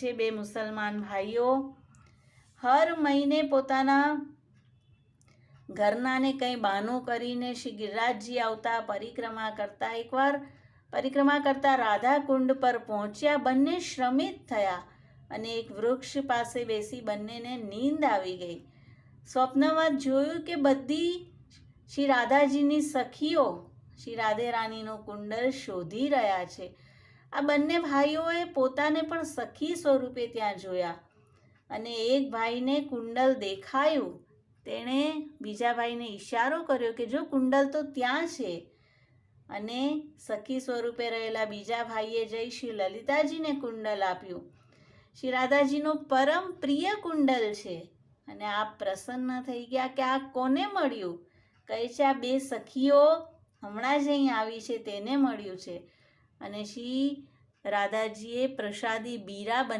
છે બે મુસલમાન ભાઈઓ હર મહિને પોતાના ઘરનાને કંઈ બહાનું કરીને શ્રી ગિરિરાજજી આવતા પરિક્રમા કરતા. એકવાર પરિક્રમા કરતા રાધાકુંડ પર પહોંચ્યા. બંને શ્રમિત થયા અને એક વૃક્ષ પાસે બેસી બંનેને નીંદ આવી ગઈ. સ્વપ્નમાં જોયું કે બધી શ્રી રાધાજીની સખીઓ શ્રી રાધે રાણીનું કુંડલ શોધી રહ્યા છે. આ બંને ભાઈઓએ પોતાને પણ સખી સ્વરૂપે ત્યાં જોયા અને એક ભાઈને કુંડલ દેખાયું. તેણે બીજા ભાઈને ઈશારો કર્યો કે જો કુંડલ તો ત્યાં છે, અને સખી સ્વરૂપે રહેલા બીજા ભાઈએ જઈ શ્રી લલિતાજીને કુંડલ આપ્યું. શ્રી રાધાજીનો પરમ પ્રિય કુંડલ છે અને આપ પ્રસન્ન થઈ ગયા કે આ કોને મળ્યું? કહે છે આ બે સખીઓ હમણાં જ અહીં આવી છે તેને મળ્યું છે. અને શ્રી રાધાજીએ પ્રસાદી બીરા બંને